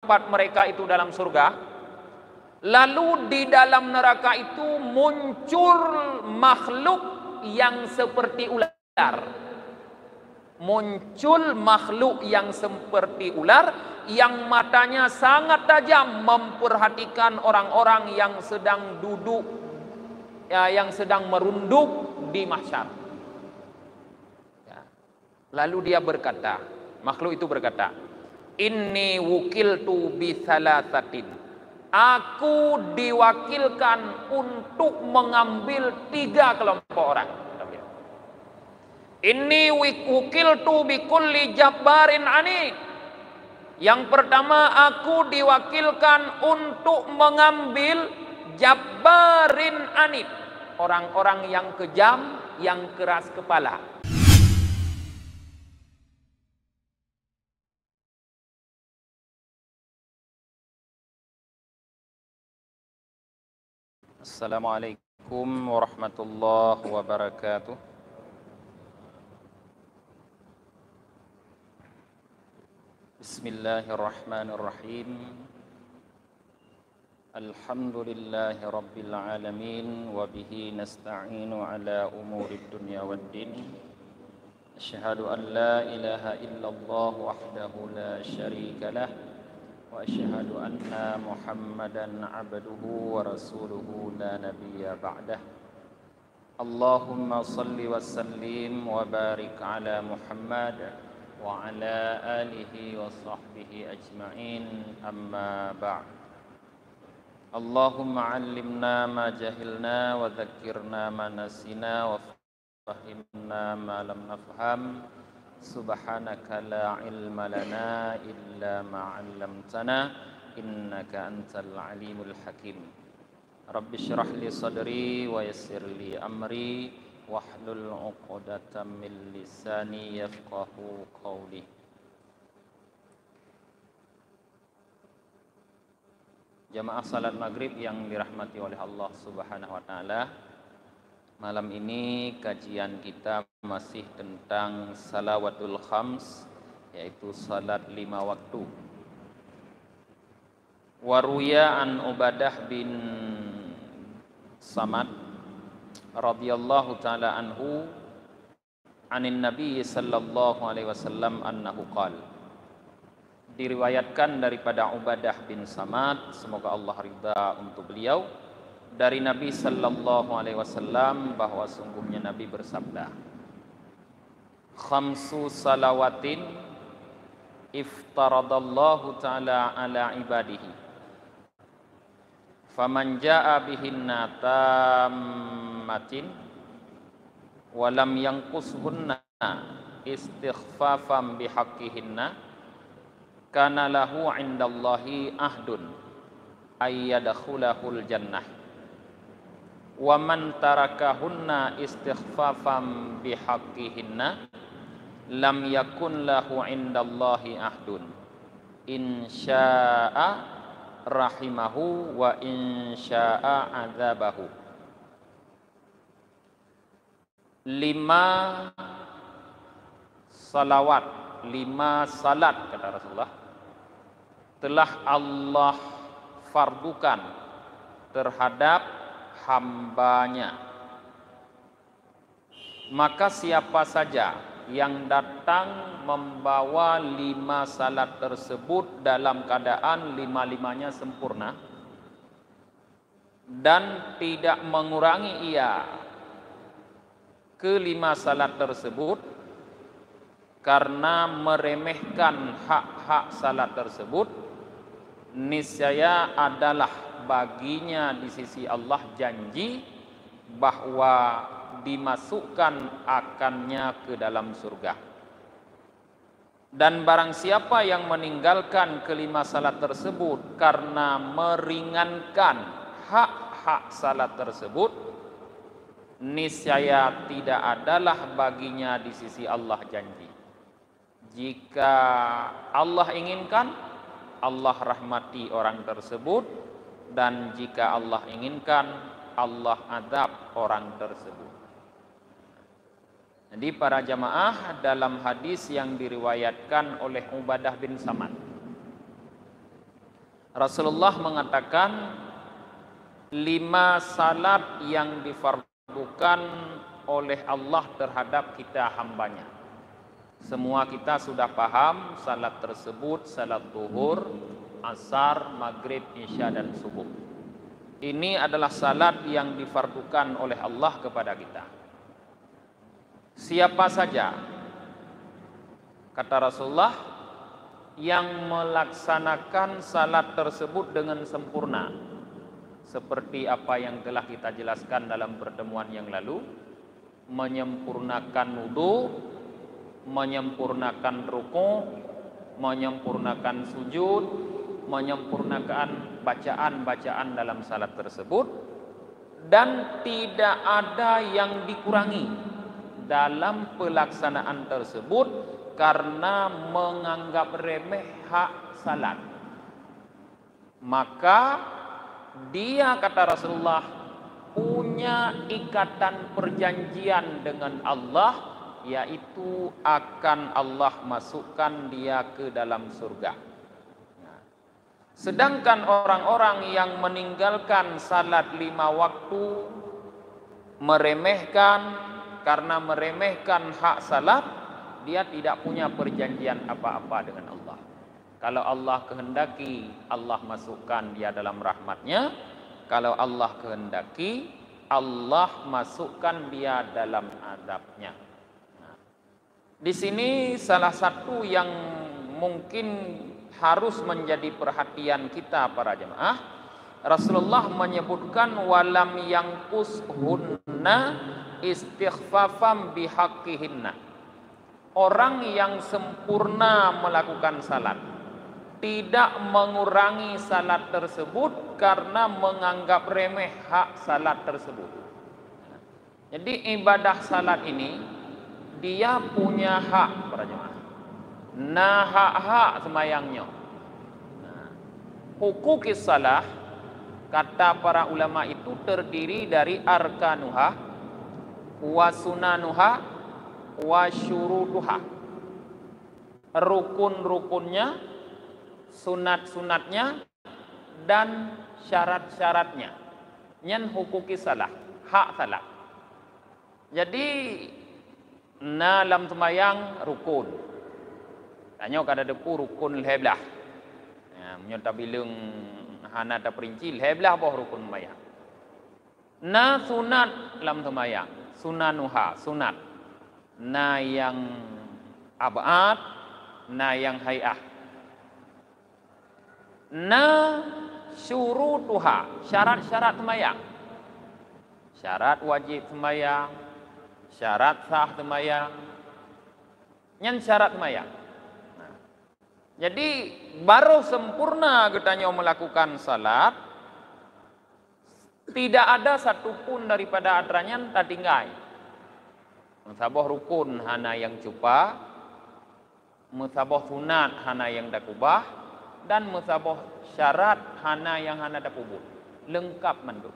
tempat mereka itu dalam surga, lalu di dalam neraka itu muncul makhluk yang seperti ular. Muncul makhluk yang seperti ular, yang matanya sangat tajam, memperhatikan orang-orang yang sedang duduk, ya, yang sedang merunduk di mahsyar. Ya. Lalu dia berkata, makhluk itu berkata, inni wukiltu bi thalathatin. Aku diwakilkan untuk mengambil 3 kelompok orang. Inni wukiltu bi kulli jabbarin anid. Yang pertama, aku diwakilkan untuk mengambil jabbarin anid, orang-orang yang kejam, yang keras kepala. Assalamualaikum warahmatullahi wabarakatuh. Bismillahirrahmanirrahim. Alhamdulillahi rabbil alamin. Wa bihi nasta'inu ala umurid dunya waddin. Asyhadu an la ilaha illallah wahdahu la syarika lah. Wa asyhadu anna Muhammadan abduhu wa rasuluhu la nabiyya ba'dah. Allahumma salli wa sallim wa barik ala Muhammad wa ala alihi wa sahbihi ajma'in, amma ba'd. Allahumma 'allimna ma jahilna wa dhakkirna ma nasina wa fahimna ma lam nafham. Subhanaka la ilma lana illa ma 'allamtana innaka antal alimul hakim. Rabbi shrah li sadri wa yassir li amri wahlul 'uqdatam min lisani yafqahu qawli. Jamaah salat maghrib yang dirahmati oleh Allah Subhanahu wa taala, malam ini kajian kita masih tentang salawatul khams, yaitu salat 5 waktu. Waruya an Ubadah bin Samad radhiyallahu taala anhu anin nabi sallallahu alaihi wasallam annahu qala. Diriwayatkan daripada Ubadah bin Samad, semoga Allah ridha untuk beliau, dari Nabi sallallahu alaihi wasallam bahwa sungguhnya Nabi bersabda, khamsu salawatin iftaradallahu taala ala ibadihi faman jaa bihinna tammatin wa lam yanqushunna istighfafan bihaqqihinna kana lahu 'indallahi ahdun ayyadkhulahul jannah wa man tarakahunna istighfafan bihaqqihinna lam yakun lahu 'indallahi ahdun insya'a rahimahu wa insya'a adzabahu. 5 salawat, 5 salat kata Rasulullah telah Allah fardukan terhadap hambanya. Maka siapa saja yang datang membawa 5 salat tersebut dalam keadaan 5-5-nya sempurna dan tidak mengurangi ia ke 5 salat tersebut karena meremehkan hak-hak salat tersebut, niscaya adalah baginya di sisi Allah janji bahwa dimasukkan akannya ke dalam surga. Dan barang siapa yang meninggalkan kelima salat tersebut karena meringankan hak-hak salat tersebut, niscaya tidak adalah baginya di sisi Allah janji. Jika Allah inginkan, Allah rahmati orang tersebut, dan jika Allah inginkan, Allah azab orang tersebut. Jadi para jamaah, dalam hadis yang diriwayatkan oleh Ubadah bin Samad, Rasulullah mengatakan 5 salat yang difardukan oleh Allah terhadap kita hambanya. Semua kita sudah paham salat tersebut, salat zuhur, asar, maghrib, isya dan subuh. Ini adalah salat yang difardukan oleh Allah kepada kita. Siapa saja, kata Rasulullah, yang melaksanakan salat tersebut dengan sempurna, seperti apa yang telah kita jelaskan dalam pertemuan yang lalu, menyempurnakan wudu, menyempurnakan ruku', menyempurnakan sujud, menyempurnakan bacaan-bacaan dalam salat tersebut, dan tidak ada yang dikurangi dalam pelaksanaan tersebut karena menganggap remeh hak salat. Maka dia, kata Rasulullah, punya ikatan perjanjian dengan Allah, yaitu akan Allah masukkan dia ke dalam surga. Sedangkan orang-orang yang meninggalkan salat 5 waktu, meremehkan, karena meremehkan hak salat, dia tidak punya perjanjian apa-apa dengan Allah. Kalau Allah kehendaki, Allah masukkan dia dalam rahmatnya. Kalau Allah kehendaki, Allah masukkan dia dalam azabnya. Nah, di sini salah satu yang mungkin harus menjadi perhatian kita para jemaah, Rasulullah menyebutkan walam yanqushunna istighfafam bihaqqihinna. Orang yang sempurna melakukan salat tidak mengurangi salat tersebut karena menganggap remeh hak salat tersebut. Jadi ibadah salat ini dia punya hak para jemaah. Nah, hak-hak semayangnya. Hukukis salah, kata para ulama itu terdiri dari arkanuha, wa sunanuha, wa syurutuha. Rukun-rukunnya, sunat-sunatnya, dan syarat-syaratnya. Nyen hukuki salah, hak salah. Jadi dalam sembahyang rukun. Tanya kada depu rukun leblah. Ya, menyata bilung hana ta perinci leblah boh rukun sembahyang. Na sunat dalam sembahyang, sunanuha, sunat. Na yang abad, na yang hayah. Na syurutuha, syarat-syarat sembahyang. Syarat wajib sembahyang, syarat sah sembahyang, nyen syarat sembahyang. Nah, jadi baru sempurna katanya melakukan salat, tidak ada satupun daripada aturannya tak tinggal. Musabah rukun hana yang cupa, musabah sunat hana yang dakubah, dan musabah syarat hana yang hana dakubut. Lengkap manduk.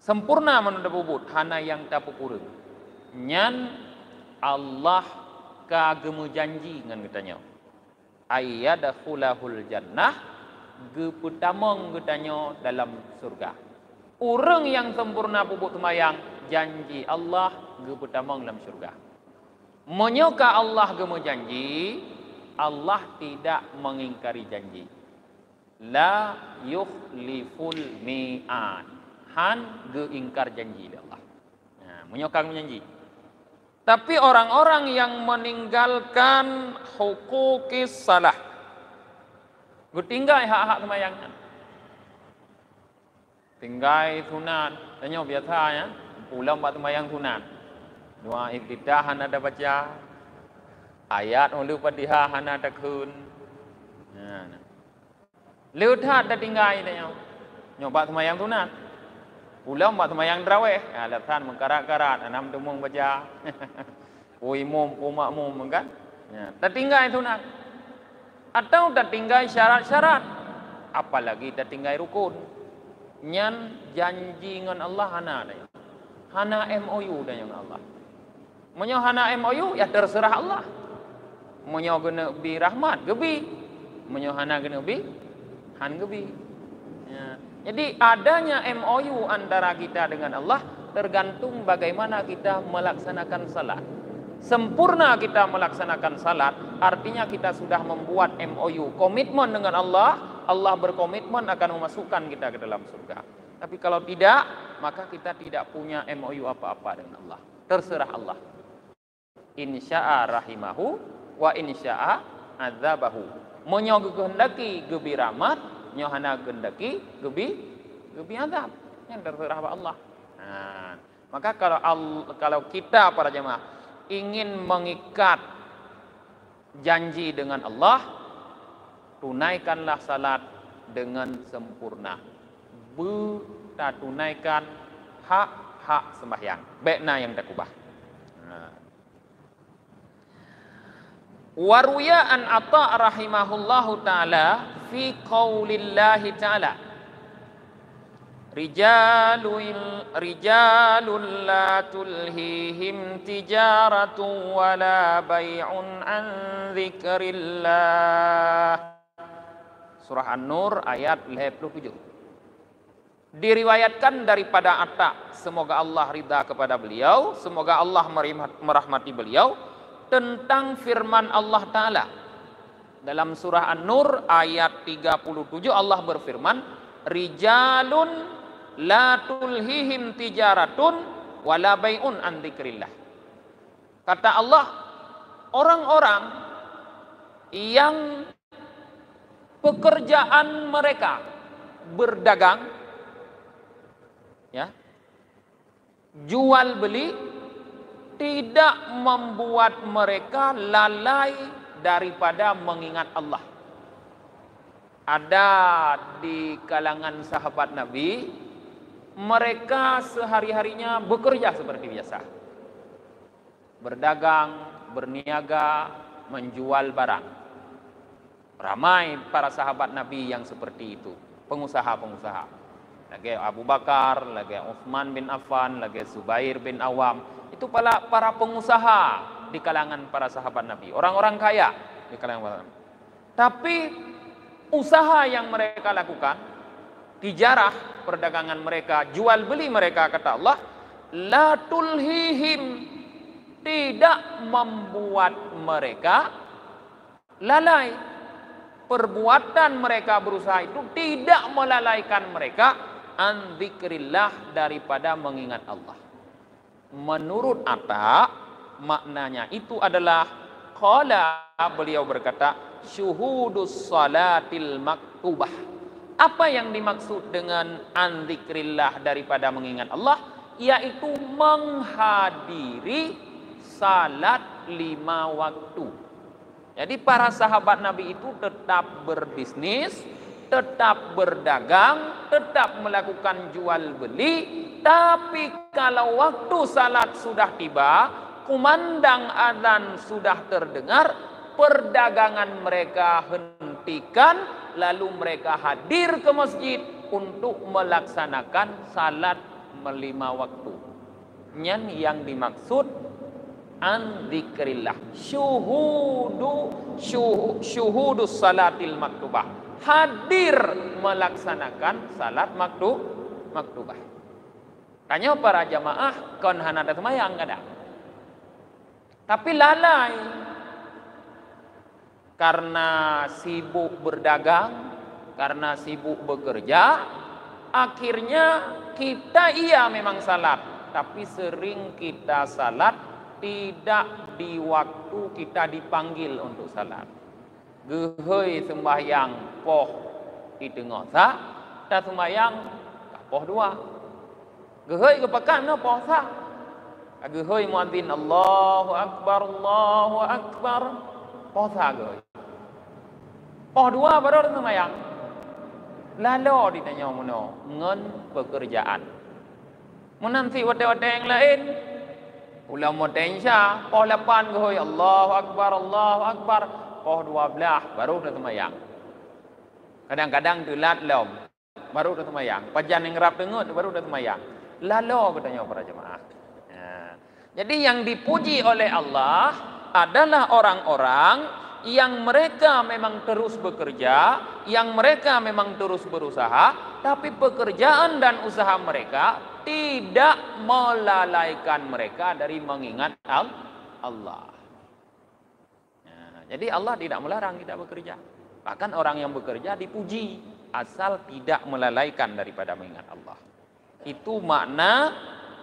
Sempurna menunda bubut hana yang tak kurang. Nyan Allah kagemu janji ngan katanya. Ayyadakhulahul jannah geputamong katanya dalam surga. Orang yang sempurna bubut sembahyang janji Allah geputamong dalam surga. Menyoka Allah gemu janji, Allah tidak mengingkari janji. La yukhliful mi'ad. Han geingkar janji Allah. Nah, menyokang janji. Tapi orang-orang yang meninggalkan hukukis salah, tinggal hak-hak sembahyangnya. Tinggal sunat, tanya biasanya pulang buat sembahyang sunat. Doa iftitah ada baca, ayat ulu Fatihah ada kun. Nah. Leuthat dah tinggal tanya. Nyoba sembahyang sunat. Pulang buat sembahyang tarawih, alasan mengkarat-karat, enam temung baca, imam, makmum kan? Ya, tertinggal sunat, atau tertinggal syarat-syarat, apalagi tertinggal rukun. Nyan janji dengan Allah hana dah, hana MOU dengan Allah. Menyo hana MOU ya terserah Allah. Menyo guna bi rahmat, gebi. menyohana genebi han gebi. Ya. Jadi adanya MOU antara kita dengan Allah tergantung bagaimana kita melaksanakan salat. Sempurna kita melaksanakan salat, artinya kita sudah membuat MOU, komitmen dengan Allah. Allah berkomitmen akan memasukkan kita ke dalam surga. Tapi kalau tidak, maka kita tidak punya MOU apa-apa dengan Allah. Terserah Allah. Insya'a rahimahu wa insya'a azabahu. Menyo kehendaki gebi rahmat, nyohana kehendaki gebi azab. Yang terserah Allah. Nah, maka kalau kita para jemaah ingin mengikat janji dengan Allah, tunaikanlah salat dengan sempurna. Tak tunaikan hak sembahyang. Bekna yang tak ubah. Waruya an Atha rahimahullahu ta'ala fi qaulillahi ta'ala. Rijalul la tulhihim tijaratu wa la bay'un an dzikrillah. Surah An-Nur ayat 57. Diriwayatkan daripada Atta, semoga Allah ridha kepada beliau, semoga Allah merahmati beliau, tentang firman Allah Ta'ala. Dalam surah An-Nur ayat 37 Allah berfirman, Rijalun la tulhihim tijaratun wala bai'un an dzikrillah. Kata Allah, orang-orang yang pekerjaan mereka berdagang, ya, jual beli, tidak membuat mereka lalai daripada mengingat Allah. Ada di kalangan sahabat Nabi, mereka sehari-harinya bekerja seperti biasa. Berdagang, berniaga, menjual barang. Ramai para sahabat Nabi yang seperti itu, pengusaha-pengusaha. Lagi Abu Bakar, lagi Utsman bin Affan, lagi Zubair bin Awam. Itu para pengusaha di kalangan para sahabat Nabi, orang-orang kaya di kalangan para Nabi. Tapi usaha yang mereka lakukan, tijarah, perdagangan mereka, jual beli mereka, kata Allah, la tulhihim, tidak membuat mereka lalai. Perbuatan mereka berusaha itu tidak melalaikan mereka an dzikrillah, daripada mengingat Allah. Menurut Atta, maknanya itu adalah qala, beliau berkata, syuhudus salatil maktubah. Apa yang dimaksud dengan an dzikrillah, daripada mengingat Allah? Yaitu menghadiri salat 5 waktu. Jadi para sahabat Nabi itu tetap berbisnis, tetap berdagang, tetap melakukan jual beli, tapi kalau waktu salat sudah tiba, kumandang azan sudah terdengar, perdagangan mereka hentikan, lalu mereka hadir ke masjid untuk melaksanakan salat 5 waktu. Yang dimaksud an dzikrillah, syuhudus salatil maktubah, hadir melaksanakan salat maktubah. Tanya para jamaah, kon hanada semayang kada? Tapi lalai karena sibuk berdagang, karena sibuk bekerja, akhirnya kita memang salat, tapi sering kita salat tidak di waktu kita dipanggil untuk salat. Gehoi sembahyang poh itu ngosa, ta sembahyang poh 2. Gehoi kepekan no poh sa. Gehoi muadzin Allahu akbar poh sa gehoi. Poh 2 baru sembahyang. Lalu ditanya mono ngen pekerjaan. Menanti wate-wate yang lain, ulama tensya, poh 8 gehoi Allahu akbar, poh 12 baru dah sembahyang. Kadang-kadang telat lom, baru dah sembahyang. Pajan yang rap dengut baru dah sembahyang. Lalu katanya para jemaah. Jadi yang dipuji oleh Allah adalah orang-orang yang mereka memang terus bekerja, yang mereka memang terus berusaha, tapi pekerjaan dan usaha mereka tidak melalaikan mereka dari mengingat Allah. Nah, jadi Allah tidak melarang kita bekerja. Bahkan orang yang bekerja dipuji, asal tidak melalaikan daripada mengingat Allah. Itu makna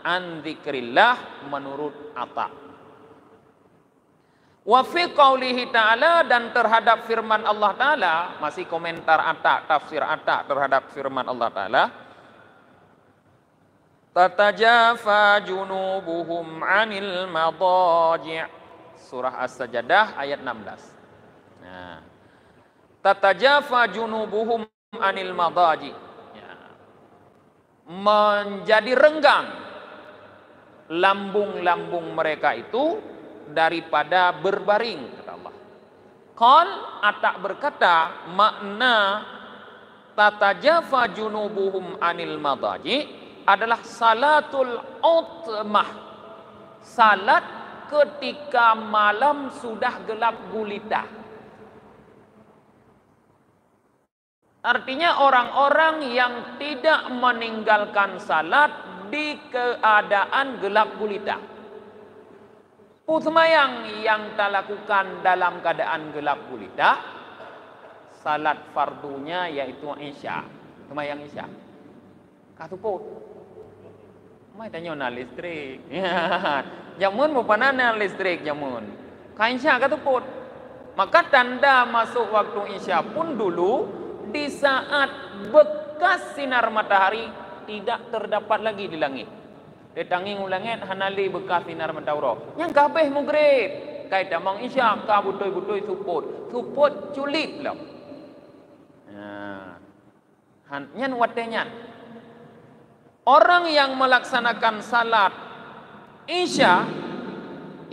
an dzikrillah menurut Atta. Wa fi qaulihi ta'ala, dan terhadap firman Allah Ta'ala, masih komentar Atta, tafsir Atta terhadap firman Allah Ta'ala, tatajafa junubuhum 'anil madaji', surah As-Sajdah ayat 16. Nah, tatajafa junubuhum 'anil madaji', ya, menjadi renggang lambung-lambung mereka itu daripada berbaring, kata Allah. Qal, Atta berkata, makna tatajafa junubuhum 'anil madaji' adalah salatul utmah, salat ketika malam sudah gelap gulita. Artinya orang-orang yang tidak meninggalkan salat di keadaan gelap gulita. Sembahyang yang tak lakukan dalam keadaan gelap gulita, salat fardunya yaitu Isya, sembahyang Isya. Katuput. Mai tanya na listrik. Jamun mupanana listrik jamun. Ka Isya katuput. Maka tanda masuk waktu Isya pun dulu di saat bekas sinar matahari tidak terdapat lagi di langit. Detanging ulangit hanali bekas sinar matahari. Yang kabeh maghrib. Kai damang Isya ka butoi-butoi suput. Suput culit lah. Nyan watenya. Orang yang melaksanakan salat Isya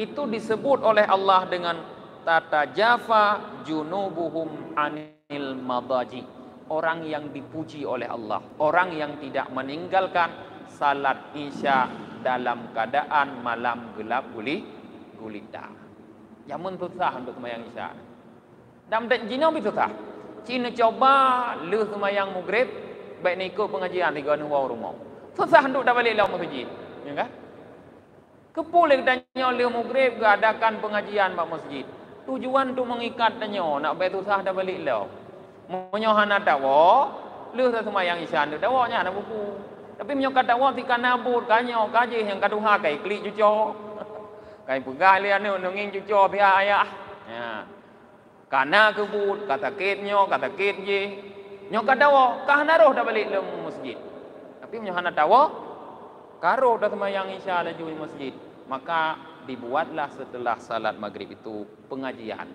itu disebut oleh Allah dengan tatajafa junubuhum anil madaji. Orang yang dipuji oleh Allah, orang yang tidak meninggalkan salat Isya dalam keadaan malam gelap gulita. Jamun susah untuk sembahyang Isya. Dalam Cina lebih susah. Cina coba lu sembahyang maghrib, baik ni ikut pengajian 3 rumah. Susah untuk dah balik dalam masjid, ya kan? Kepulih tanya lu maghrib adakan pengajian mak masjid. Tujuan tu mengikat tanya nak baik susah dah balik lau. Menyohana dawa, lu sembahyang Isya tu dawanya ada buku. Tapi menyokat dawa tika nabut kanyo kaji yang kaduha kai klik cuco. Kai pegai lian ni nunging cuco pihak ayah. Ya. Kana kebut kata kitnyo kata kit je. Nyokat dawa kah naruh dah balik dalam masjid. Tapi menyohana dawa karo dah sembahyang Isya laju di masjid. Maka dibuatlah setelah salat maghrib itu pengajian.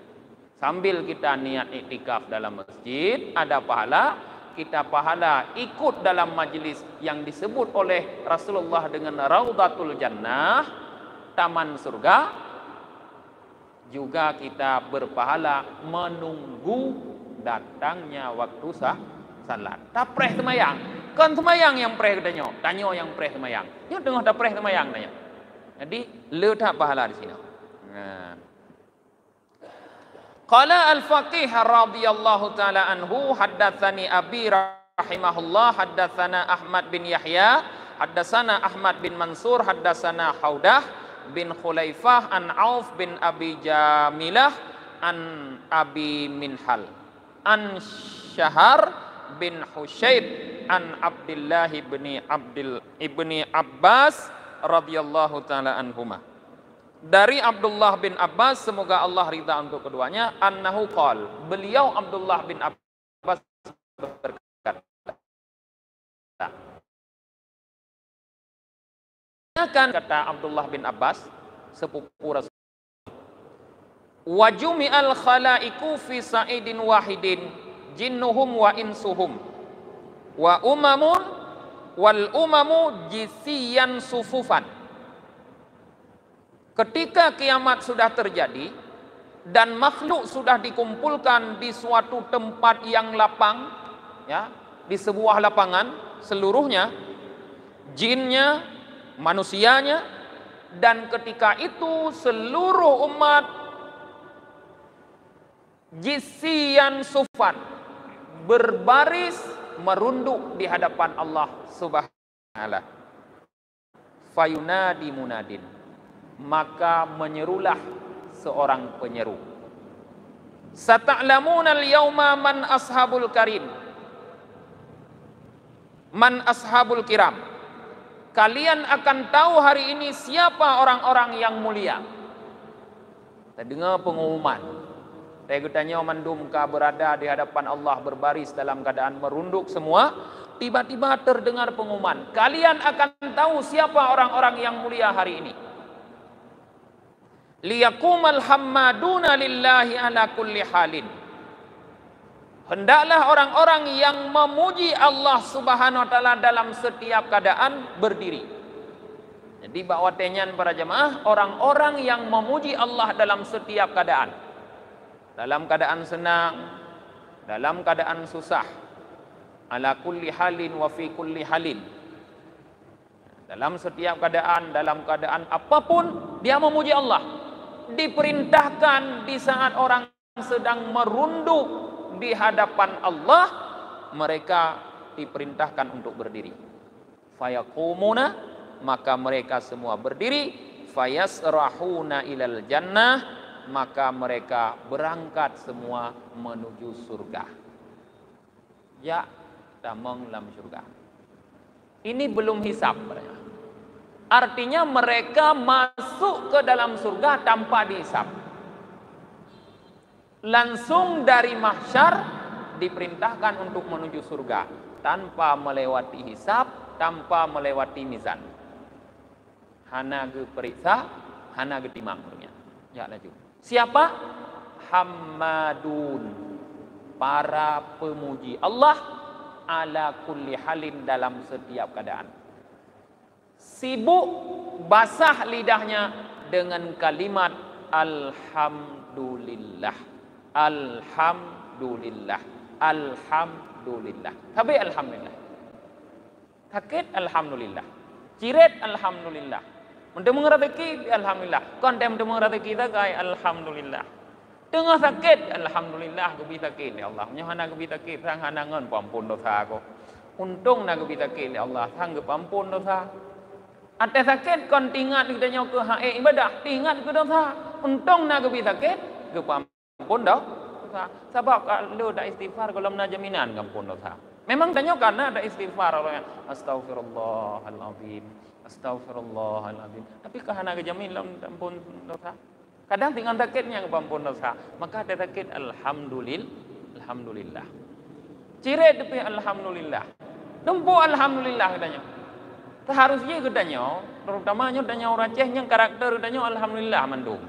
Sambil kita niat iktikaf dalam masjid, ada pahala. Kita pahala ikut dalam majlis yang disebut oleh Rasulullah dengan Raudatul Jannah, taman surga. Juga kita berpahala menunggu datangnya waktu salat. Tak preh semayang. Kan semayang yang preh tanya. Tanya yang preh semayang. Dia tengah tak preh semayang tanya. Jadi letak pahala di sini. Qala al-faqih radhiyallahu taala anhu haddatsani abi rahimahullah haddatsana Ahmad bin Yahya haddatsana Ahmad bin Mansur haddatsana Haudah bin Khulaifah an Auf bin Abi Jamilah an Abi Minhal an Syahar bin Husaib an Abdullah ibni Abbas radhiyallahu taala anhuma. Dari Abdullah bin Abbas, semoga Allah ridha untuk keduanya, annahu qal, beliau Abdullah bin Abbas berkata, kata Abdullah bin Abbas, sepupu Rasul, wa jumi'al khalaiku fi sa'idin wahidin jinnuhum wa insuhum wa umamun wal umamu jisiyan sufufan. Ketika kiamat sudah terjadi dan makhluk sudah dikumpulkan di suatu tempat yang lapang, ya, di sebuah lapangan seluruhnya, jinnya, manusianya, dan ketika itu seluruh umat jisiyan sufan, berbaris merunduk di hadapan Allah Subhanahu wa taala. Fayunadi munadin, maka menyerulah seorang penyeru. Sata'lamuna al-yawma man ashabul karim, man ashabul kiram. Kalian akan tahu hari ini siapa orang-orang yang mulia. Kita dengar pengumuman. Saya tanya mandum ka berada di hadapan Allah berbaris dalam keadaan merunduk semua. Tiba-tiba terdengar pengumuman. Kalian akan tahu siapa orang-orang yang mulia hari ini. Liyaqumal hammaduna lillahi ala kulli halin. Hendaklah orang-orang yang memuji Allah Subhanahu wa taala dalam setiap keadaan berdiri. Jadi bahawa tenyan para jemaah, orang-orang yang memuji Allah dalam setiap keadaan. Dalam keadaan senang, dalam keadaan susah, ala kulli halin wa fi kulli halin. Dalam setiap keadaan, dalam keadaan apapun dia memuji Allah. Diperintahkan di saat orang sedang merunduk di hadapan Allah, mereka diperintahkan untuk berdiri. Fayaqumuna, maka mereka semua berdiri. Fayasrahuna ilal jannah, maka mereka berangkat semua menuju surga. Ya, damang dalam surga. Ini belum hisab. Artinya mereka masuk ke dalam surga tanpa dihisab. Langsung dari mahsyar diperintahkan untuk menuju surga tanpa melewati hisab, tanpa melewati mizan. Hana ge periksa, hana ge timang. Ya laju. Siapa? Hammadun, para pemuji Allah ala kulli halin, dalam setiap keadaan. Sibuk basah lidahnya dengan kalimat alhamdulillah, alhamdulillah, alhamdulillah. Tapi alhamdulillah. Sakit alhamdulillah. Ciret alhamdulillah. Mendemung rezeki alhamdulillah. Kontem demung rezeki tak kai alhamdulillah. Tengah sakit alhamdulillah aku bisa sakit ya Allah. Nyohana aku bisa sakit sang hana ngon pampun dosa aku. Untung nak aku bisa sakit ya Allah, sang pampun dosa. Ada sakit kon tingat kita nyaw ke hae ibadah, tingat ke dosa. Untung nak aku bisa sakit, ke pampun dosa. Sebab kalau dak istighfar kalau nak jaminan pampun dosa. Memang tanya karena ada istighfar orang astagfirullahalazim, astagfirullahalazim. Tapi kahana kejamin lam pampun dosa. Kadang tinggal sakitnya kepampun dosa, maka ada sakit alhamdulillah. Ciret tapi alhamdulillah. Dempu alhamdulillah katanya. Seharusnya katanya, terutamanya katanya orang Aceh yang karakter katanya alhamdulillah mandum.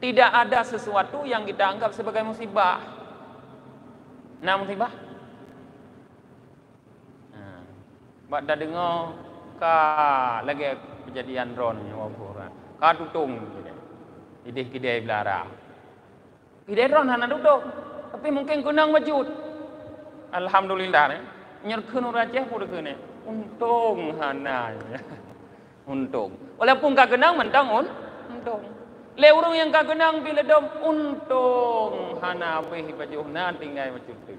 Tidak ada sesuatu yang kita anggap sebagai musibah. Nah musibah. Bak dah dengar ka lagi kejadian drone waburan. Ka tutung gitu. Idih kidai belara. Kidai drone hana duduk, tapi mungkin kunang wajud. Alhamdulillah ni. Nyerkeun orang Aceh pun dekeun ni. Untung hana. Untung. Walaupun ka kenang mentang untung. Le urang yang ka kenang bila dom untung hana weh bajuhna tinggal wajud tu.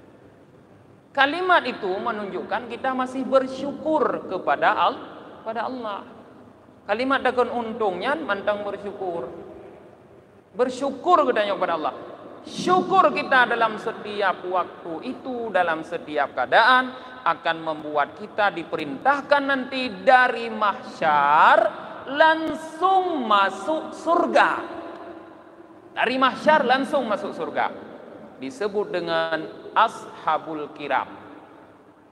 Kalimat itu menunjukkan kita masih bersyukur kepada Allah. Kalimat dakon untungnya mantang bersyukur. Bersyukur katanya kepada Allah. Syukur kita dalam setiap waktu itu, dalam setiap keadaan akan membuat kita diperintahkan nanti dari mahsyar langsung masuk surga. Dari mahsyar langsung masuk surga. Disebut dengan ashabul kiram,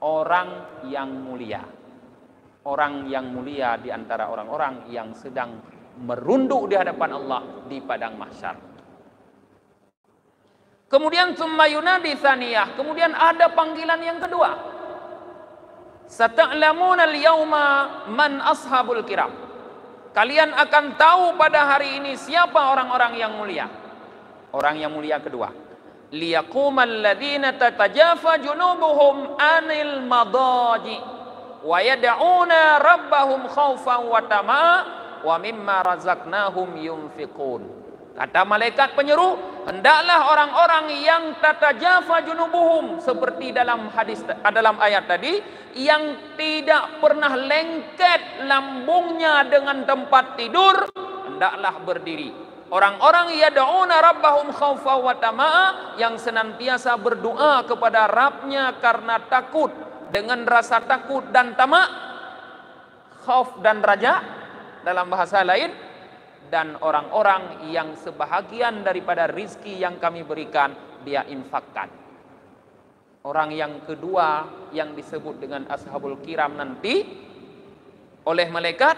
orang yang mulia. Orang yang mulia di antara orang-orang yang sedang merunduk di hadapan Allah di padang mahsyar. Kemudian summa yunadi tsaniyah, kemudian ada panggilan yang kedua. Sata'lamuna al-yawma man ashabul kiram. Kalian akan tahu pada hari ini siapa orang-orang yang mulia. Orang yang mulia kedua. Liyaqumal ladzina tatajafa junubuhum anil madaji wa yad'una rabbahum khaufan wa tama'a wa mimma razaqnahum yunfiqun. Kata malaikat penyeru, hendaklah orang-orang yang tatajafa junubuhum, seperti dalam hadis, dalam ayat tadi, yang tidak pernah lengket lambungnya dengan tempat tidur, hendaklah berdiri. Orang-orang yad'una rabbahum khaufa wa tama'a, yang senantiasa berdoa kepada Rabbnya karena takut, dengan rasa takut dan tamak, khauf dan raja dalam bahasa lain. Dan orang-orang yang sebahagian daripada rizki yang kami berikan, dia infakkan. Orang yang kedua yang disebut dengan ashabul kiram nanti oleh malaikat,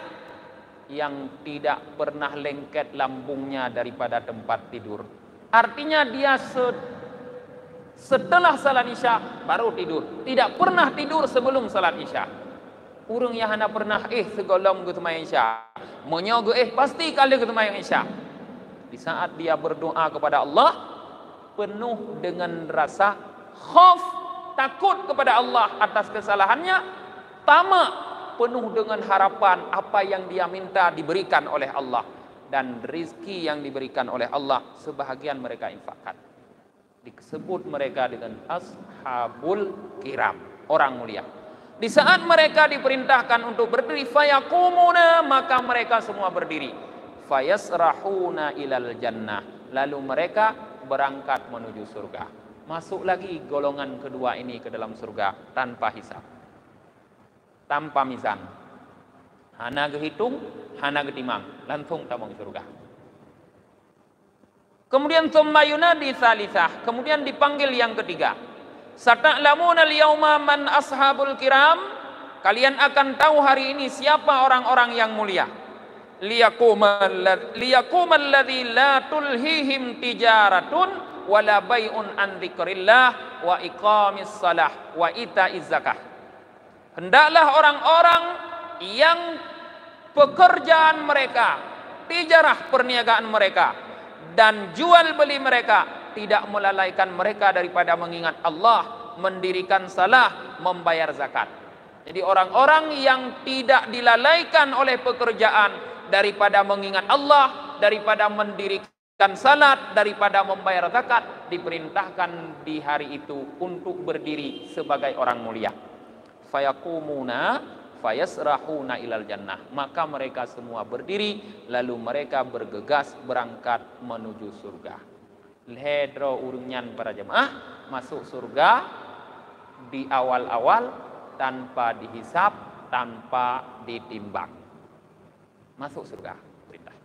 yang tidak pernah lengket lambungnya daripada tempat tidur. Artinya dia setelah salat isya baru tidur, tidak pernah tidur sebelum salat isya. Urang yang hana pernah segolong ke temayang isya, menyogo pasti kali ke temayang isya. Di saat dia berdoa kepada Allah penuh dengan rasa khauf, takut kepada Allah atas kesalahannya, tamak, penuh dengan harapan apa yang dia minta diberikan oleh Allah, dan rizki yang diberikan oleh Allah sebahagian mereka infakkan. Disebut mereka dengan ashabul kiram, orang mulia. Di saat mereka diperintahkan untuk berdiri, fayakumuna, maka mereka semua berdiri. Fayasrahuna ilal jannah, lalu mereka berangkat menuju surga. Masuk lagi golongan kedua ini ke dalam surga tanpa hisab, tanpa mizan. Hana gehitung, hana getimang, langsung tabung surga. Kemudian tsumma yunadi tsalitsah, kemudian dipanggil yang ketiga. Sata'lamuna al-yauma man ashabul kiram, kalian akan tahu hari ini siapa orang-orang yang mulia. Liyaqumal ladzi la tulhihim tijaratun wala bai'un an dzikrillah wa iqamis shalah wa itaiz zakah. Hendaklah orang-orang yang pekerjaan mereka, tijarah perniagaan mereka, dan jual beli mereka tidak melalaikan mereka daripada mengingat Allah, mendirikan salah, membayar zakat. Jadi orang-orang yang tidak dilalaikan oleh pekerjaan daripada mengingat Allah, daripada mendirikan salat, daripada membayar zakat, diperintahkan di hari itu untuk berdiri sebagai orang mulia. Fayakumuna fayasrahuna ilal jannah, maka mereka semua berdiri lalu mereka bergegas berangkat menuju surga. Hedro urunyan para jemaah masuk surga di awal-awal tanpa dihisap, tanpa ditimbang. Masuk surga perintah.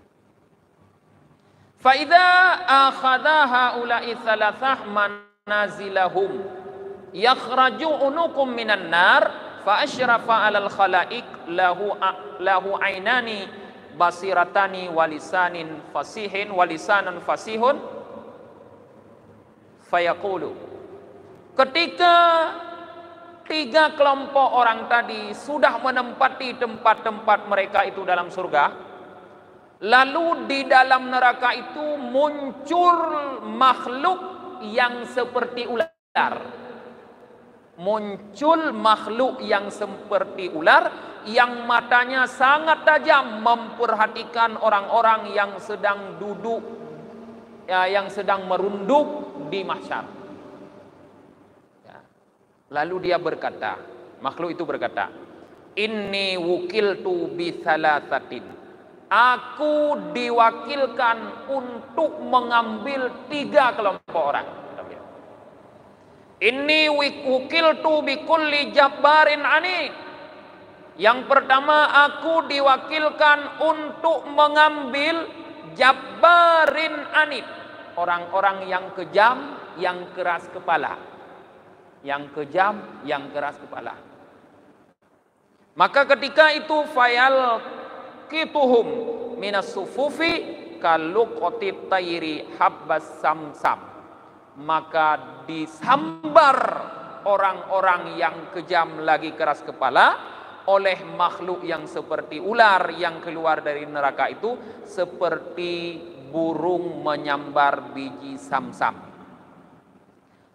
Fa idza akhadha haula'i thalathah manazilahum yakhraju unukum minan nar fa asyrafa 'alal khalaiq lahu ainani basiratani walisanin fasihin walisanan fasihun fayaqulu. Ketika tiga kelompok orang tadi sudah menempati tempat-tempat mereka itu dalam surga, lalu di dalam neraka itu muncul makhluk yang seperti ular. Muncul makhluk yang seperti ular, yang matanya sangat tajam, memperhatikan orang-orang yang sedang duduk, yang sedang merunduk di mahsyar. Lalu dia berkata, makhluk itu berkata, inni wukiltu bi thalathatin, aku diwakilkan untuk mengambil tiga kelompok orang. Inni wukiltu bi kulli jabbarin anid, yang pertama aku diwakilkan untuk mengambil jabbarin anid, orang-orang yang kejam, yang keras kepala. Yang kejam, yang keras kepala. Maka ketika itu fayal kituhum minas sufufi kaluqatit tayri habbas samsam, maka disambar orang-orang yang kejam lagi keras kepala oleh makhluk yang seperti ular yang keluar dari neraka itu, seperti burung menyambar biji samsam.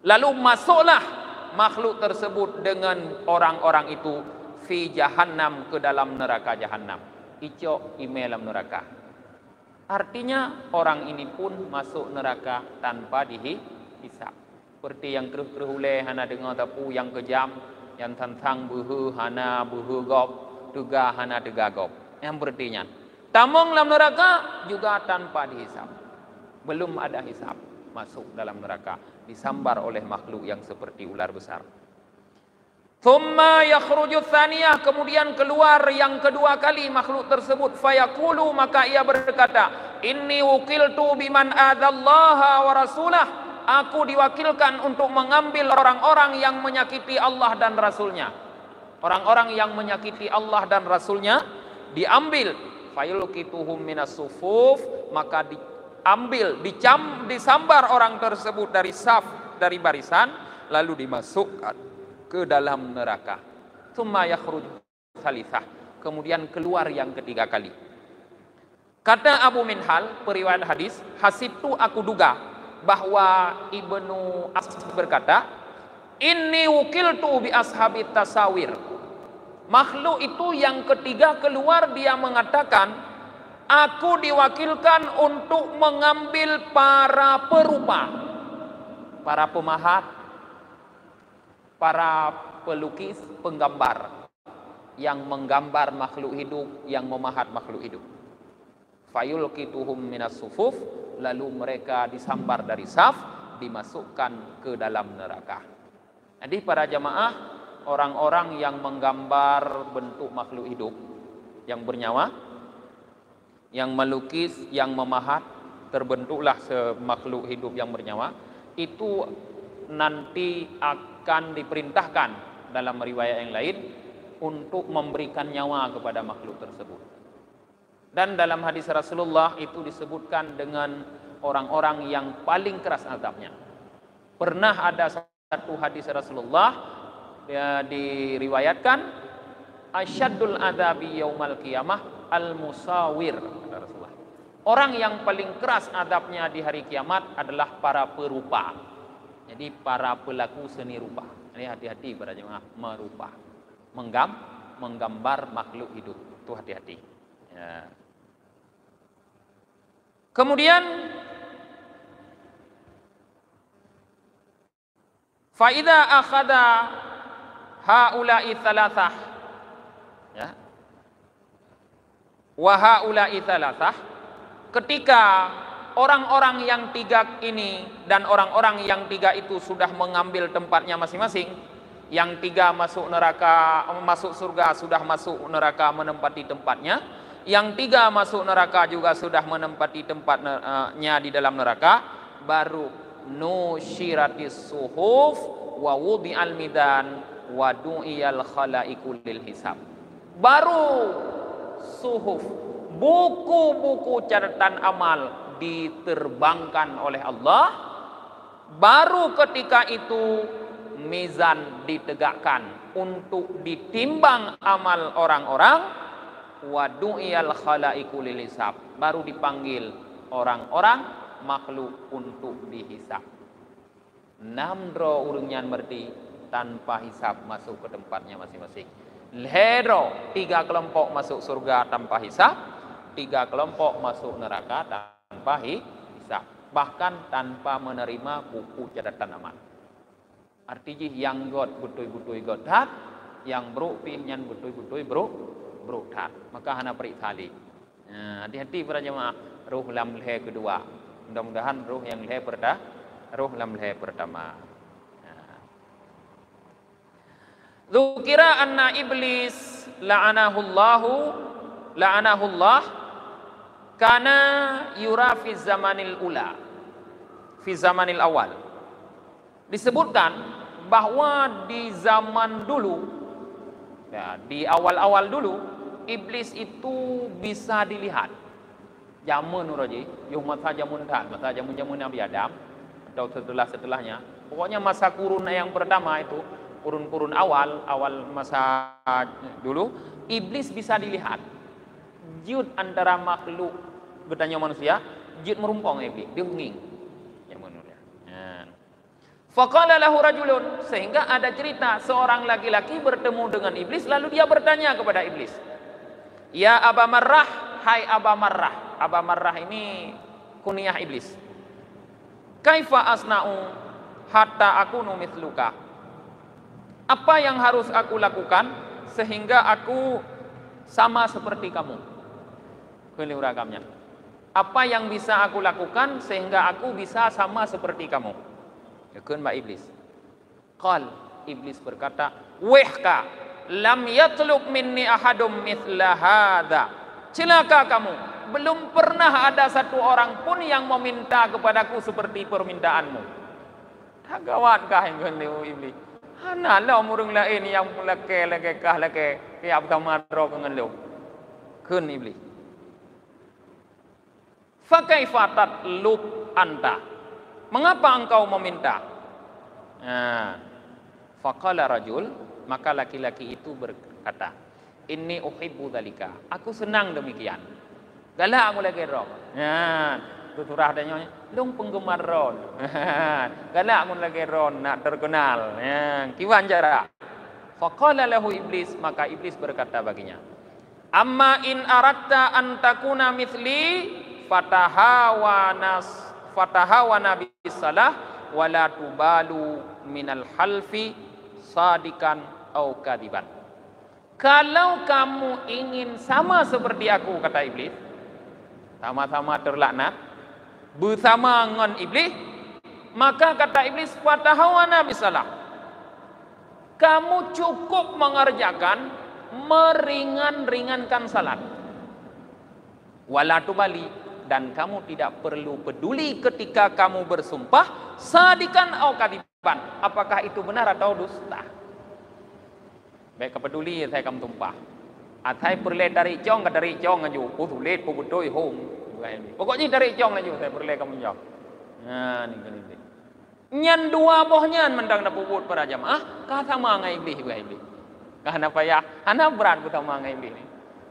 Lalu masuklah makhluk tersebut dengan orang-orang itu fi jahannam, ke dalam neraka jahannam. Ico imelam neraka. Artinya orang ini pun masuk neraka tanpa dihisap. Seperti yang keruh-keruh hana dengar tapu yang kejam, yang tantang buhu hana buhu gop, duga hana duga gop. Yang berartinya tamong dalam neraka juga tanpa dihisap. Belum ada hisap, masuk dalam neraka, disambar oleh makhluk yang seperti ular besar. Thumma yakhruju tsaniyah, kemudian keluar yang kedua kali makhluk tersebut. Fayaqulu, maka ia berkata, inni wukiltu biman adallaha wa rasulah. Aku diwakilkan untuk mengambil orang-orang yang menyakiti Allah dan Rasulnya. Orang-orang yang menyakiti Allah dan Rasulnya diambil. Fayulqituhum minas sufuf, maka diambil, disambar orang tersebut dari saf, dari barisan, lalu dimasukkan ke dalam neraka. Tsumma yakhruju tsalitsah, kemudian keluar yang ketiga kali. Kata Abu Minhal, periwayat hadis, hasibtu, aku duga bahwa Ibnu Abbas berkata, inni wukiltu bi ashabit tasawir. Makhluk itu yang ketiga keluar, dia mengatakan, aku diwakilkan untuk mengambil para perupa, para pemahat, para pelukis, penggambar yang menggambar makhluk hidup, yang memahat makhluk hidup. Fayulqituhum minas sufuf, lalu mereka disambar dari saf, dimasukkan ke dalam neraka. Jadi para jamaah, orang-orang yang menggambar bentuk makhluk hidup yang bernyawa, yang melukis, yang memahat, terbentuklah makhluk hidup yang bernyawa, itu nanti akan diperintahkan dalam riwayat yang lain untuk memberikan nyawa kepada makhluk tersebut. Dan dalam hadis Rasulullah itu disebutkan dengan orang-orang yang paling keras azabnya. Pernah ada satu hadis Rasulullah diriwayatkan, asyaddul adzabi yaumal qiyamah al-musawir, kata Rasulullah. Orang yang paling keras azabnya di hari kiamat adalah para perupa. Jadi para pelaku seni rupa. Ini hati-hati para jemaah, merupa, menggambar makhluk hidup. Itu hati-hati. Ya. Kemudian faida akhada haula'i thalathah, ya, wa haula'i thalathah, ketika orang-orang yang tiga ini dan orang-orang yang tiga itu sudah mengambil tempatnya masing-masing, yang tiga masuk neraka, masuk surga, sudah masuk neraka menempati tempatnya, yang tiga masuk neraka juga sudah menempati tempatnya di dalam neraka, baru nusyiratis suhuf wa wudi'al midan wa du'iyal khalaiqu lil hisab. Baru suhuf, buku-buku catatan amal diterbangkan oleh Allah, baru ketika itu mizan ditegakkan untuk ditimbang amal orang-orang, wa du'iyal khalaiqu lil hisab, baru dipanggil orang-orang makhluk untuk dihisab. Namdro urungan berarti tanpa hisab masuk ke tempatnya masing-masing. Lehero, tiga kelompok masuk surga tanpa hisab, tiga kelompok masuk neraka tanpa hisab, bahkan tanpa menerima buku catatan amal. Artinya yang god butui-butui godat, yang bro pihnyan butui-butui bro tat. Maka hana periksa. Hati-hati para jemaah, ruh lam leher kedua. Mudah-mudahan ruh yang leher ruh lam leher pertama. Dzukira anna iblis la'anahullah kana yura fi zamanil ula, fi zamanil awal. Disebutkan bahwa di zaman dulu, ya, di awal-awal dulu, iblis itu bisa dilihat. Zaman nuraji, masa jamun Nabi Adam atau setelahnya. Pokoknya masa kurun yang pertama itu, kurun awal masa dulu, iblis bisa dilihat. Jud antara makhluk bertanya manusia, jud merumpong iblis, dia hunging. Ya menurut. Faqala lahu rajulun, sehingga ada cerita seorang laki-laki bertemu dengan iblis, lalu dia bertanya kepada iblis, ya Aba Marrah, hai Aba Marrah. Aba Marrah ini kunyah iblis. Kaifa asna'u hatta akunu mithluka? Apa yang harus aku lakukan sehingga aku sama seperti kamu? Keliru ragamnya. Apa yang bisa aku lakukan sehingga aku bisa sama seperti kamu? Yakun Mbak Iblis. Qal, Iblis berkata, "Wehka, lam yatlub minni ahadum mithla hadza." Celaka kamu, belum pernah ada satu orang pun yang meminta kepadaku seperti permintaanmu. Tak gawatkah yang keliru Iblis? Hanalah umurung lain yang leke kiab tamaro kengeluk. Kun Iblis. Fakaifa tatlub anta? Mengapa engkau meminta? Faqala rajul, maka laki-laki itu berkata, "Inni uhibbu dzalika." Aku senang demikian. Galak aku lagi roh. Tuturah adanya, "Long penggemar ron." Galak aku lagi ron nak terkenal. Kiwan cara. Faqala lahu iblis, maka iblis berkata baginya, "Amma in aratta an takuna mithli fatahawana bisalah wala tubalu minal halfi sadikan au kadiban." Kalau kamu ingin sama seperti aku, kata iblis, sama-sama terlaknat bersama dengan iblis, maka kata iblis, fatahawana bisalah, kamu cukup mengerjakan meringankan salat, wala tubali, dan kamu tidak perlu peduli ketika kamu bersumpah sadikan au kadiban, apakah itu benar atau dusta. Baik peduli saya kamu tumpah. Atai perle dari cong ke dari cong aju, putulit putoi hong. Pokoknya dari cong aju saya perle kamu jong. Ni kan. Nyan dua bohnya mendang na puput para jamaah, kah sama ngai iblis juga iblis. Kah na payah, ana berat ku sama ngai iblis ni.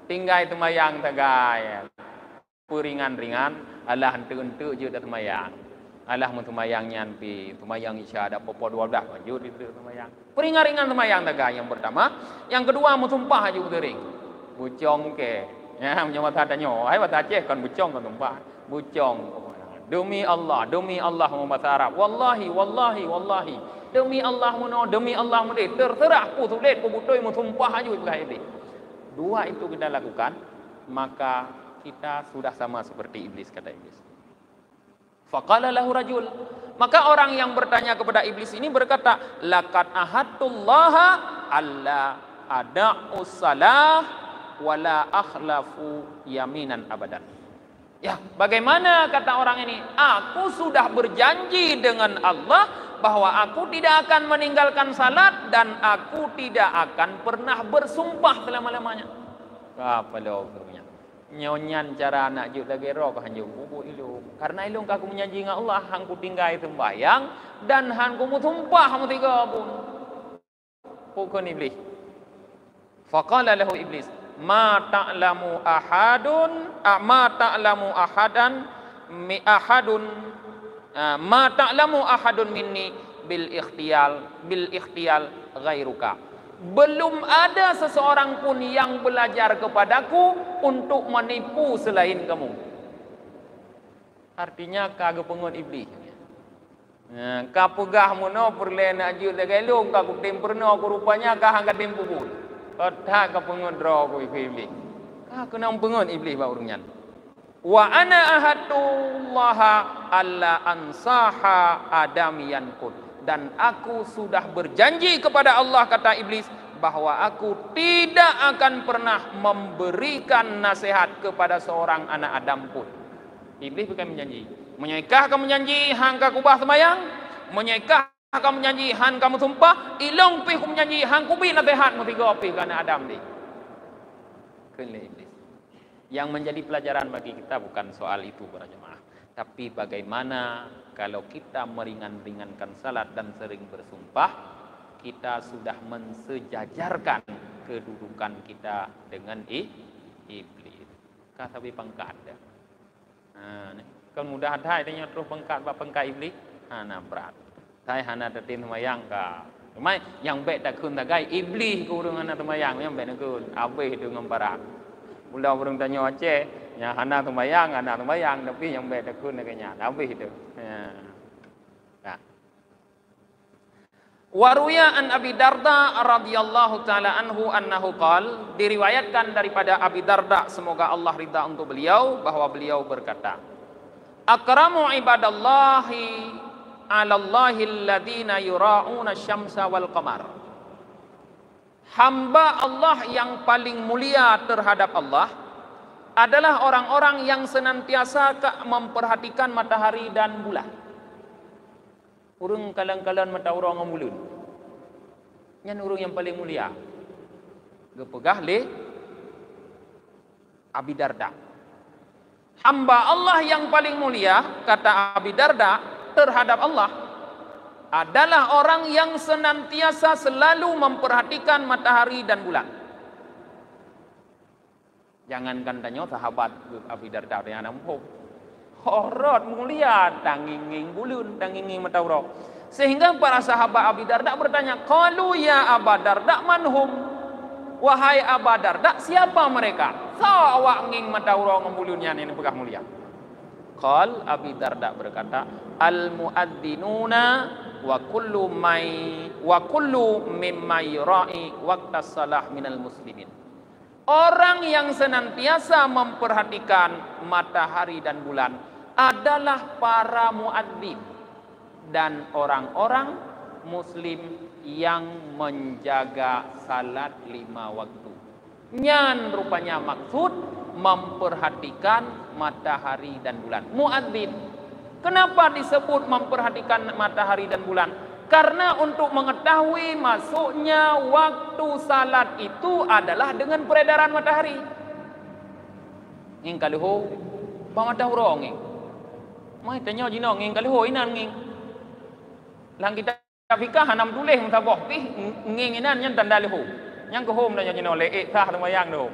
Tinggal itu mayang tagai. Peringan-ringan, Allah hente-hente je dah semayang. Allah mun semayang nyan pi, semayang isya ada popo 12 maju di semayang. Peringan-ringan semayang tagai yang pertama, yang kedua mun sumpah aju tering. Bucong ke. Ya, menyo mata tanyo, ai mata Aceh kan bucong kan sumpah. Bucong. Demi Allah Muhammad Arab. Wallahi. Demi Allah muno, demi Allah muno. Terserah ku tulis ku butoi mun sumpah aju iblis. Dua itu kita lakukan, maka kita sudah sama seperti iblis, kata iblis. Faqala lahu rajul, maka orang yang bertanya kepada iblis ini berkata, laqad ahadtullaha alla ada'u salah wala akhlafu yaminan abadan. Ya, bagaimana kata orang ini? Aku sudah berjanji dengan Allah bahwa aku tidak akan meninggalkan salat dan aku tidak akan pernah bersumpah selama-lamanya. Apa logiknya? Nyonyan cara anak juk lagi roh kah hanjung bubu ilung. Karena ilung aku menjanji dengan Allah hangku tinggal itu sembahyang dan hangku mutumpah mu tiga pun. Pukun iblis. Faqala lahu iblis, ma ta'lamu ahadan minni bil ikhtiyal ghairuka. Belum ada seseorang pun yang belajar kepadaku untuk menipu selain kamu. Artinya kagak pengut iblis. Kapugah muno perle nak ju legelung kagu temperno ku rupanya kah angkat tempu pun. Kata ka pengut dro ku iblis. Kah kena pengut iblis ba urungan. Wa ana ahadullah alla ansaha adamiyan kun. Dan aku sudah berjanji kepada Allah, kata iblis, bahwa aku tidak akan pernah memberikan nasihat kepada seorang anak Adam pun. Iblis bukan menjanji. Menyaikah kamu menjanji hang ka kubah semayang? Menyaikah kamu menjanji hang kamu sumpah? Ilong pi kamu menjanji hang kubi nasihat mu tiga pi ka anak Adam ni. Kele iblis. Yang menjadi pelajaran bagi kita bukan soal itu para jemaah, tapi bagaimana kalau kita meringankan salat dan sering bersumpah, kita sudah mensejajarkan kedudukan kita dengan iblis. Kata bi pangkat dah. Kan mudah ada tanya terus pangkat ba pangkat iblis. Nah berat. Saya hana tetin semayang ka. Mai yang baik tak kun tagai iblis ku dengan semayang yang baik nak kun. Habis dengan barat. Mula orang tanya Aceh, Ya, anak sembahyang, tapi yang beda kun kayaknya. Habis itu. Ya. Nah. Waruya an Abi Darda radhiyallahu taala anhu annahu qal, diriwayatkan daripada Abi Darda semoga Allah ridha untuk beliau bahwa beliau berkata, akramu ibadallahi 'alallahi alladziina yura'una syamsa wal qamar. Hamba Allah yang paling mulia terhadap Allah adalah orang-orang yang senantiasa memperhatikan matahari dan bulan. Urang kalang-kalang mata orang ngomulun. Nyan urang yang paling mulia. Gepegah le Abi Darda. Hamba Allah yang paling mulia, kata Abi Darda, terhadap Allah adalah orang yang senantiasa selalu memperhatikan matahari dan bulan. Jangankan tanya sahabat Abi Darda yang nampak. Horot mulia tanginging bulun tanginging matahari. Sehingga para sahabat Abi Darda bertanya, qalu ya Aba Darda manhum? Wahai Aba Darda, siapa mereka? Awak nging matahari ngembulunnya ini pegah mulia. Qal Abi Darda berkata, al muadzzinuna wa kullu mimma yura'i waqtas salah minal muslimin. Orang yang senantiasa memperhatikan matahari dan bulan adalah para muadzin dan orang-orang muslim yang menjaga salat 5 waktu. Nyan rupanya maksud memperhatikan matahari dan bulan. Muadzin. Kenapa disebut memperhatikan matahari dan bulan? Karena untuk mengetahui masuknya waktu salat itu adalah dengan peredaran matahari. Nging kaliho, bang matahari nging. Mai tanya jino nging kaliho inan nging. Lang kita fikah hanam tulis mutabah pih nging inan nyan tanda liho. Yang ke home tanya jino leek sah semayang do.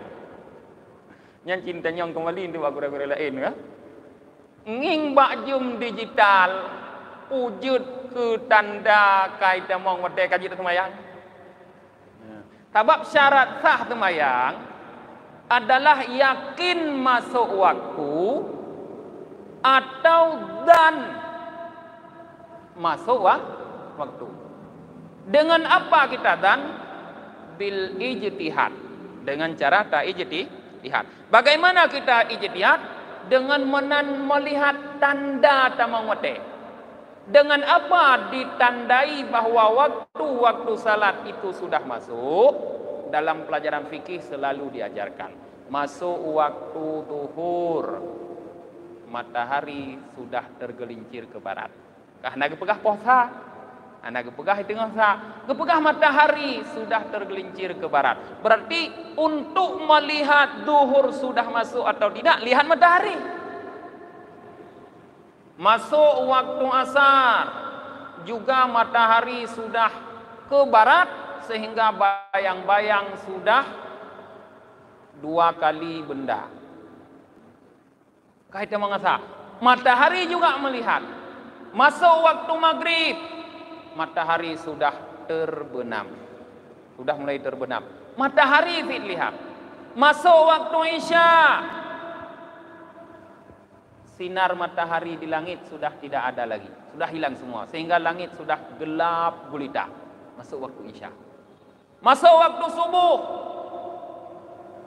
Nyan cinta nyong kembali tu aku gura lain ka. Nging bakjum digital wujud ke tanda kaitan mong mate kaji semayang. Sebab syarat sah semayang adalah yakin masuk waktu atau dan masuk waktu. Dengan apa kita dan? Bil ijtihad. Dengan cara ta ijtihad. Bagaimana kita ijtihad? Dengan melihat tanda tamang mate. Dengan apa ditandai bahwa waktu-waktu salat itu sudah masuk? Dalam pelajaran fikih selalu diajarkan. Masuk waktu zuhur. Matahari sudah tergelincir ke barat. Karena gepegah puasa. Anak gepegah tengah sa. Gepegah matahari sudah tergelincir ke barat. Berarti untuk melihat zuhur sudah masuk atau tidak, lihat matahari. Masuk waktu asar, juga matahari sudah ke barat sehingga bayang-bayang sudah 2 kali benda. Kaitan mengasa, matahari juga melihat. Masuk waktu maghrib, matahari sudah terbenam. Sudah mulai terbenam. Matahari lihat. Masuk waktu isya, sinar matahari di langit sudah tidak ada lagi. Sudah hilang semua. Sehingga langit sudah gelap gulita. Masuk waktu isya. Masuk waktu subuh,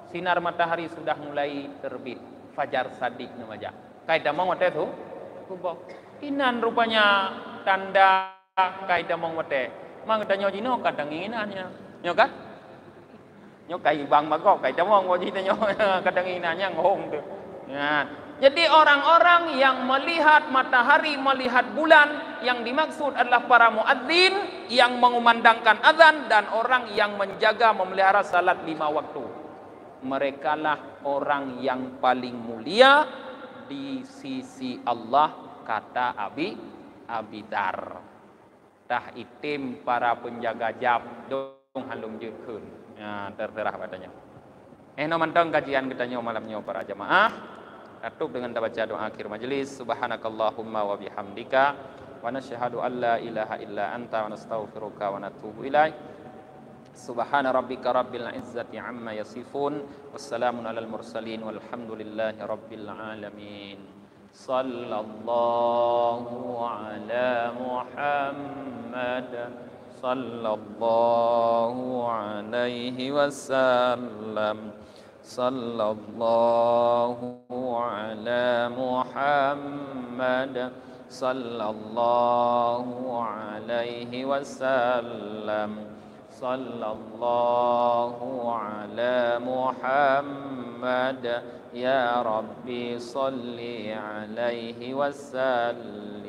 sinar matahari sudah mulai terbit. Fajar sadik namanya. Kaitan mau mate tu? Inan rupanya tanda kaitan mau mate. Mang tanya jino kadang inginannya. Nyo kan? Nyo kai bang magok kaitan mau ngojita nyo kadang inginannya ngohong tu. Ya. Jadi orang-orang yang melihat matahari, melihat bulan, yang dimaksud adalah para muadzin yang mengumandangkan azan dan orang yang menjaga memelihara salat 5 waktu. Merekalah orang yang paling mulia di sisi Allah, kata Abi Dar. Tah itim para penjaga jam dong halung jekeun. Ya, terserah katanya. No mantang kajian kita malamnya para jamaah. Tutup dengan baca doa akhir majelis. Subhanakallahumma wa bihamdika wa nasyhadu an la ilaha illa anta wa nastaghfiruka wa natubu ilaik. Subhana rabbika rabbil izzati amma yasifun. Wassalamun alal mursalin. Walhamdulillahi rabbil alamin. Sallallahu ala Muhammad. Sallallahu alaihi wasallam. Sallallahu ala Muhammad. Sallallahu alaihi wasallam. Sallallahu ala Muhammad. Ya Rabbi salli alaihi wasallim.